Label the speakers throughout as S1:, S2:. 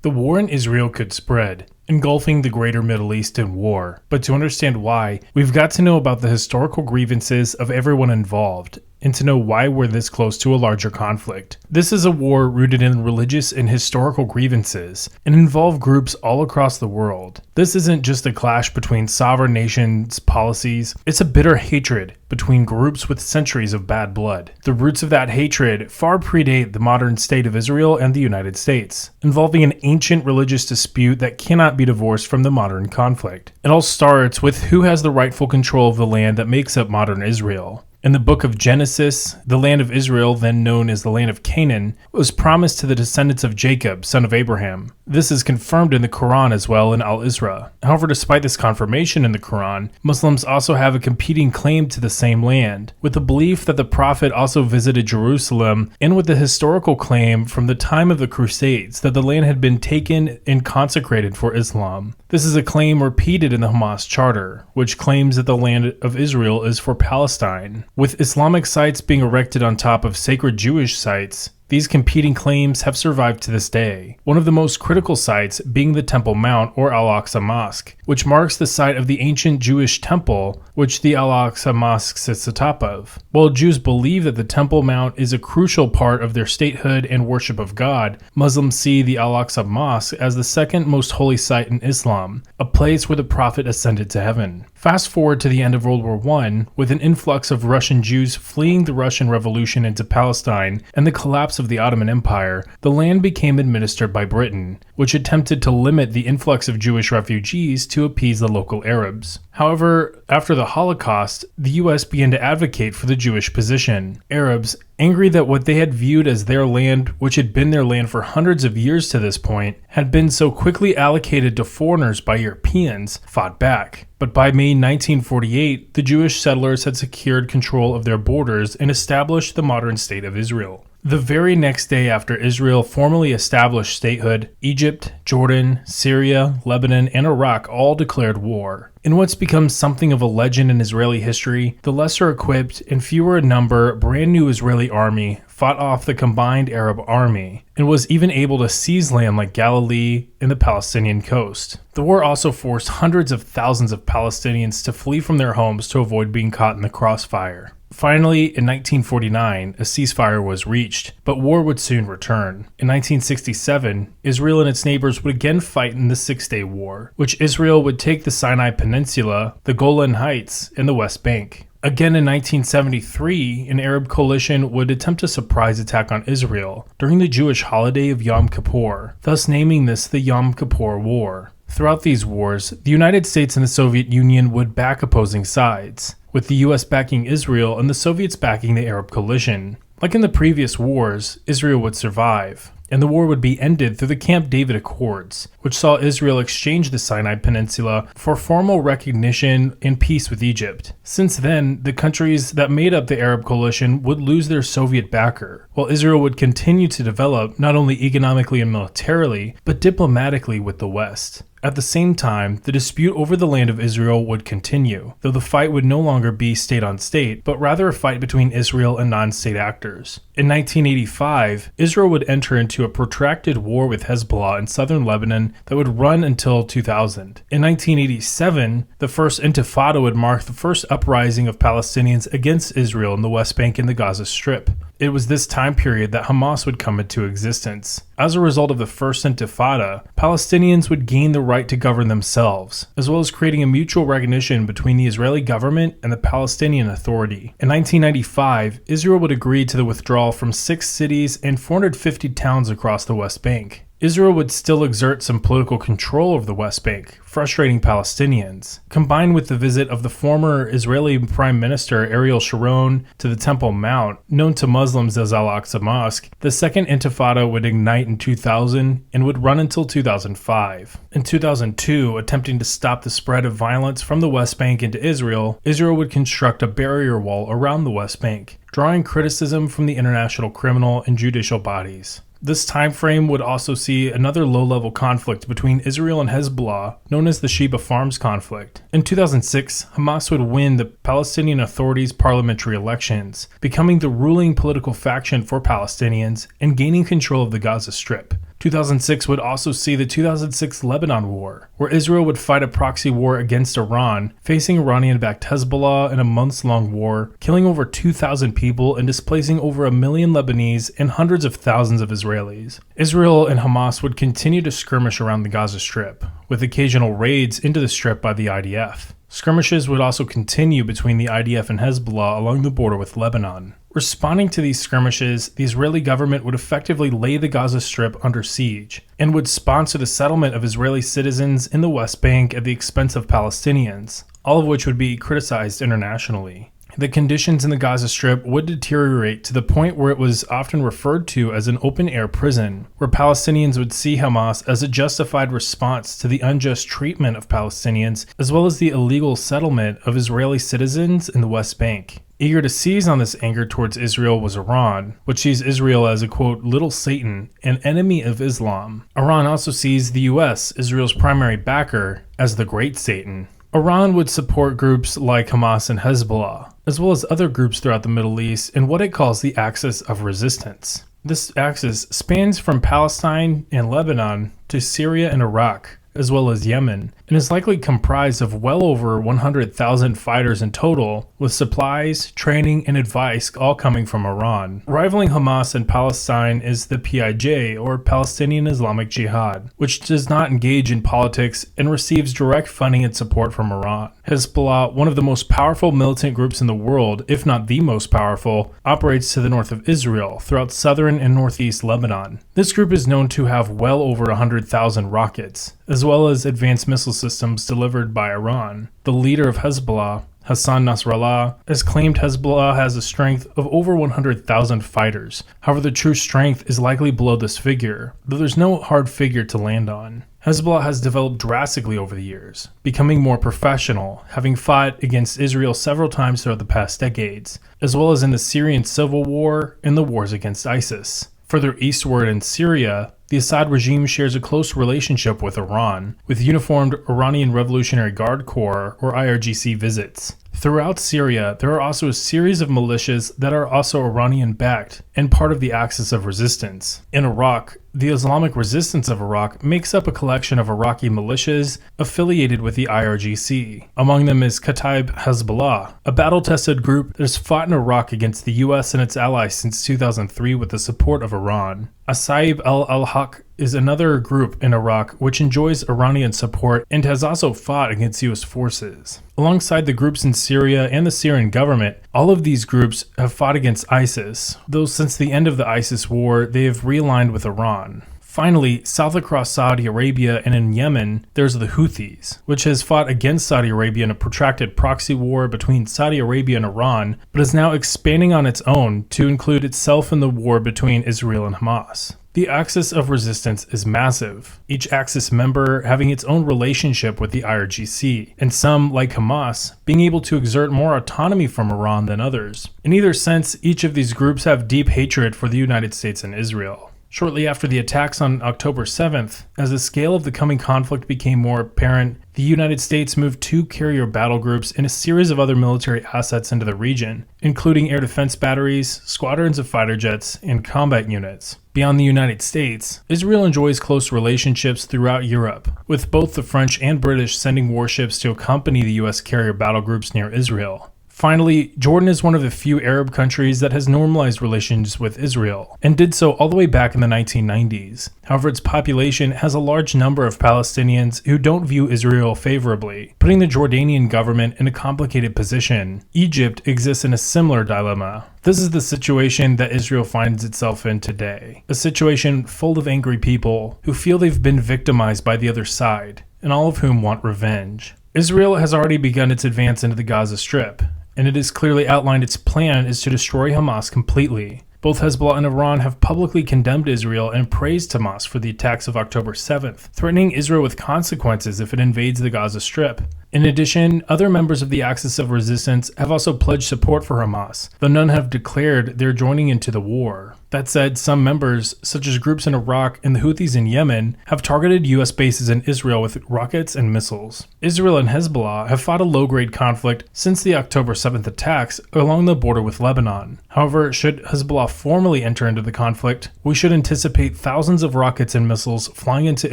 S1: The war in Israel could spread, engulfing the greater Middle East in war. But to understand why, we've got to know about the historical grievances of everyone involved, and to know why we're this close to a larger conflict. This is a war rooted in religious and historical grievances, and involve groups all across the world. This isn't just a clash between sovereign nations' policies, it's a bitter hatred between groups with centuries of bad blood. The roots of that hatred far predate the modern state of Israel and the United States, involving an ancient religious dispute that cannot be divorced from the modern conflict. It all starts with who has the rightful control of the land that makes up modern Israel. In the book of Genesis, the land of Israel, then known as the land of Canaan, was promised to the descendants of Jacob, son of Abraham. This is confirmed in the Quran as well in Al-Isra. However, despite this confirmation in the Quran, Muslims also have a competing claim to the same land, with the belief that the Prophet also visited Jerusalem, and with the historical claim from the time of the Crusades that the land had been taken and consecrated for Islam. This is a claim repeated in the Hamas Charter, which claims that the land of Israel is for Palestine. With Islamic sites being erected on top of sacred Jewish sites, these competing claims have survived to this day. One of the most critical sites being the Temple Mount or Al-Aqsa Mosque, which marks the site of the ancient Jewish temple which the Al-Aqsa Mosque sits atop of. While Jews believe that the Temple Mount is a crucial part of their statehood and worship of God, Muslims see the Al-Aqsa Mosque as the second most holy site in Islam, a place where the Prophet ascended to heaven. Fast forward to the end of World War I, with an influx of Russian Jews fleeing the Russian Revolution into Palestine and the collapse of the Ottoman Empire, the land became administered by Britain, which attempted to limit the influx of Jewish refugees to appease the local Arabs. However, after the Holocaust, the US began to advocate for the Jewish position. Arabs, angry that what they had viewed as their land, which had been their land for hundreds of years to this point, had been so quickly allocated to foreigners by Europeans, fought back. But by May 1948, the Jewish settlers had secured control of their borders and established the modern state of Israel. The very next day after Israel formally established statehood, Egypt, Jordan, Syria, Lebanon, and Iraq all declared war. In what's become something of a legend in Israeli history, the lesser equipped and fewer in number brand new Israeli army fought off the combined Arab army and was even able to seize land like Galilee and the Palestinian coast. The war also forced hundreds of thousands of Palestinians to flee from their homes to avoid being caught in the crossfire. Finally, in 1949, a ceasefire was reached, but war would soon return. In 1967, Israel and its neighbors would again fight in the Six-Day War, which Israel would take the Sinai Peninsula, the Golan Heights, and the West Bank. Again in 1973, an Arab coalition would attempt a surprise attack on Israel during the Jewish holiday of Yom Kippur, thus naming this the Yom Kippur War. Throughout these wars, the United States and the Soviet Union would back opposing sides, with the US backing Israel and the Soviets backing the Arab coalition. Like in the previous wars, Israel would survive, and the war would be ended through the Camp David Accords, which saw Israel exchange the Sinai Peninsula for formal recognition and peace with Egypt. Since then, the countries that made up the Arab coalition would lose their Soviet backer, while Israel would continue to develop not only economically and militarily, but diplomatically with the West. At the same time, the dispute over the land of Israel would continue, though the fight would no longer be state on state, but rather a fight between Israel and non-state actors. In 1985, Israel would enter into a protracted war with Hezbollah in southern Lebanon that would run until 2000. In 1987, the First Intifada would mark the first uprising of Palestinians against Israel in the West Bank and the Gaza Strip. It was this time period that Hamas would come into existence. As a result of the First Intifada, Palestinians would gain the right to govern themselves, as well as creating a mutual recognition between the Israeli government and the Palestinian Authority. In 1995, Israel would agree to the withdrawal from 6 cities and 450 towns across the West Bank. Israel would still exert some political control over the West Bank, frustrating Palestinians. Combined with the visit of the former Israeli Prime Minister Ariel Sharon to the Temple Mount, known to Muslims as Al-Aqsa Mosque, the Second Intifada would ignite in 2000 and would run until 2005. In 2002, attempting to stop the spread of violence from the West Bank into Israel, Israel would construct a barrier wall around the West Bank, drawing criticism from the international criminal and judicial bodies. This time frame would also see another low-level conflict between Israel and Hezbollah, known as the Sheba Farms conflict. In 2006, Hamas would win the Palestinian Authority's parliamentary elections, becoming the ruling political faction for Palestinians and gaining control of the Gaza Strip. 2006 would also see the 2006 Lebanon War, where Israel would fight a proxy war against Iran, facing Iranian-backed Hezbollah in a months-long war, killing over 2,000 people and displacing over 1 million Lebanese and hundreds of thousands of Israelis. Israel and Hamas would continue to skirmish around the Gaza Strip, with occasional raids into the Strip by the IDF. Skirmishes would also continue between the IDF and Hezbollah along the border with Lebanon. Responding to these skirmishes, the Israeli government would effectively lay the Gaza Strip under siege and would sponsor the settlement of Israeli citizens in the West Bank at the expense of Palestinians, all of which would be criticized internationally. The conditions in the Gaza Strip would deteriorate to the point where it was often referred to as an open-air prison, where Palestinians would see Hamas as a justified response to the unjust treatment of Palestinians, as well as the illegal settlement of Israeli citizens in the West Bank. Eager to seize on this anger towards Israel was Iran, which sees Israel as a, quote, little Satan, an enemy of Islam. Iran also sees the US, Israel's primary backer, as the great Satan. Iran would support groups like Hamas and Hezbollah, as well as other groups throughout the Middle East in what it calls the Axis of Resistance. This axis spans from Palestine and Lebanon to Syria and Iraq, as well as Yemen, and is likely comprised of well over 100,000 fighters in total, with supplies, training, and advice all coming from Iran. Rivaling Hamas in Palestine is the PIJ, or Palestinian Islamic Jihad, which does not engage in politics and receives direct funding and support from Iran. Hezbollah, one of the most powerful militant groups in the world, if not the most powerful, operates to the north of Israel, throughout southern and northeast Lebanon. This group is known to have well over 100,000 rockets, as well as advanced missile systems delivered by Iran. The leader of Hezbollah, Hassan Nasrallah, has claimed Hezbollah has a strength of over 100,000 fighters. However, the true strength is likely below this figure, though there's no hard figure to land on. Hezbollah has developed drastically over the years, becoming more professional, having fought against Israel several times throughout the past decades, as well as in the Syrian civil war and the wars against ISIS. Further eastward in Syria, the Assad regime shares a close relationship with Iran, with uniformed Iranian Revolutionary Guard Corps, or IRGC, visits. Throughout Syria, there are also a series of militias that are also Iranian-backed and part of the Axis of Resistance. In Iraq, the Islamic Resistance of Iraq makes up a collection of Iraqi militias affiliated with the IRGC. Among them is Kataib Hezbollah, a battle-tested group that has fought in Iraq against the US and its allies since 2003 with the support of Iran. Asaib al-Haq is another group in Iraq which enjoys Iranian support and has also fought against US forces. Alongside the groups in Syria and the Syrian government, all of these groups have fought against ISIS, though since the end of the ISIS war, they have realigned with Iran. Finally, south across Saudi Arabia and in Yemen, there's the Houthis, which has fought against Saudi Arabia in a protracted proxy war between Saudi Arabia and Iran, but is now expanding on its own to include itself in the war between Israel and Hamas. The Axis of Resistance is massive, each Axis member having its own relationship with the IRGC, and some, like Hamas, being able to exert more autonomy from Iran than others. In either sense, each of these groups have deep hatred for the United States and Israel. Shortly after the attacks on October 7th, as the scale of the coming conflict became more apparent, the United States moved 2 carrier battle groups and a series of other military assets into the region, including air defense batteries, squadrons of fighter jets, and combat units. Beyond the United States, Israel enjoys close relationships throughout Europe, with both the French and British sending warships to accompany the US carrier battle groups near Israel. Finally, Jordan is one of the few Arab countries that has normalized relations with Israel, and did so all the way back in the 1990s. However, its population has a large number of Palestinians who don't view Israel favorably, putting the Jordanian government in a complicated position. Egypt exists in a similar dilemma. This is the situation that Israel finds itself in today, a situation full of angry people who feel they've been victimized by the other side, and all of whom want revenge. Israel has already begun its advance into the Gaza Strip, and it has clearly outlined its plan is to destroy Hamas completely. Both Hezbollah and Iran have publicly condemned Israel and praised Hamas for the attacks of October 7th, threatening Israel with consequences if it invades the Gaza Strip. In addition, other members of the Axis of Resistance have also pledged support for Hamas, though none have declared they're joining into the war. That said, some members, such as groups in Iraq and the Houthis in Yemen, have targeted U.S. bases in Israel with rockets and missiles. Israel and Hezbollah have fought a low-grade conflict since the October 7th attacks along the border with Lebanon. However, should Hezbollah formally enter into the conflict, we should anticipate thousands of rockets and missiles flying into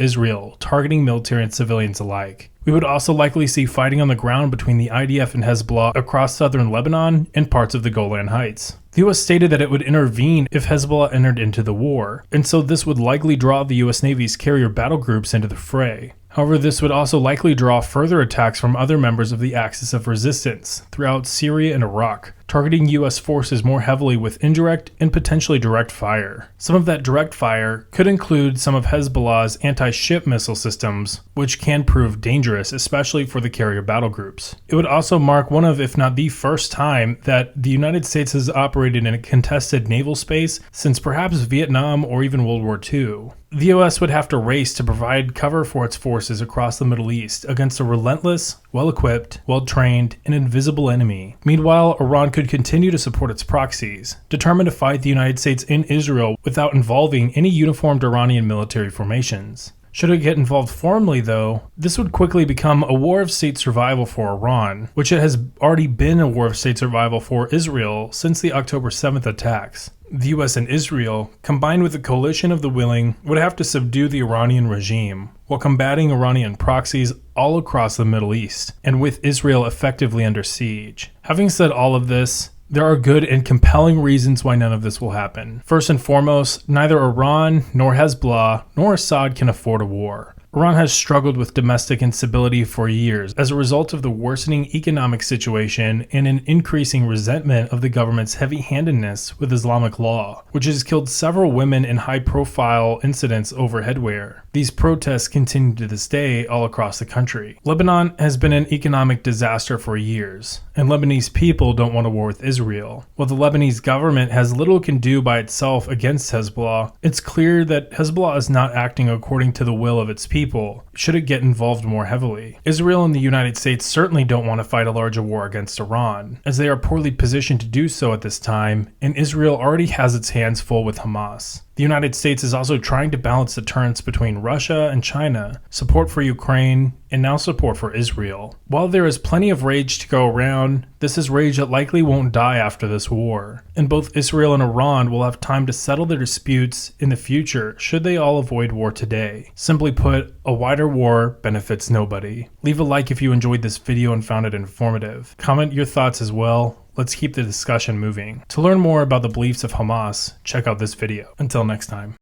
S1: Israel, targeting military and civilians alike. We would also likely see fighting on the ground between the IDF and Hezbollah across southern Lebanon and parts of the Golan Heights. The US stated that it would intervene if Hezbollah entered into the war, and so this would likely draw the US Navy's carrier battle groups into the fray. However, this would also likely draw further attacks from other members of the Axis of Resistance throughout Syria and Iraq, targeting US forces more heavily with indirect and potentially direct fire. Some of that direct fire could include some of Hezbollah's anti-ship missile systems, which can prove dangerous, especially for the carrier battle groups. It would also mark one of, if not the first time, that the United States has operated in a contested naval space since perhaps Vietnam or even World War II. The US would have to race to provide cover for its forces across the Middle East against a relentless, well-equipped, well-trained, and invisible enemy. Meanwhile, Iran could continue to support its proxies, determined to fight the United States in Israel without involving any uniformed Iranian military formations. Should it get involved formally, though, this would quickly become a war of state survival for Iran, which it has already been a war of state survival for Israel since the October 7th attacks. The US and Israel, combined with a coalition of the willing, would have to subdue the Iranian regime, while combating Iranian proxies all across the Middle East, and with Israel effectively under siege. Having said all of this, there are good and compelling reasons why none of this will happen. First and foremost, neither Iran, nor Hezbollah, nor Assad can afford a war. Iran has struggled with domestic instability for years as a result of the worsening economic situation and an increasing resentment of the government's heavy-handedness with Islamic law, which has killed several women in high-profile incidents over headwear. These protests continue to this day all across the country. Lebanon has been an economic disaster for years, and Lebanese people don't want a war with Israel. While the Lebanese government has little it can do by itself against Hezbollah, it's clear that Hezbollah is not acting according to the will of its people, should it get involved more heavily. Israel and the United States certainly don't want to fight a larger war against Iran, as they are poorly positioned to do so at this time, and Israel already has its hands full with Hamas. The United States is also trying to balance deterrence between Russia and China, support for Ukraine, and now support for Israel. While there is plenty of rage to go around, this is rage that likely won't die after this war, and both Israel and Iran will have time to settle their disputes in the future should they all avoid war today. Simply put, a wider war benefits nobody. Leave a like if you enjoyed this video and found it informative. Comment your thoughts as well. Let's keep the discussion moving. To learn more about the beliefs of Hamas, check out this video. Until next time.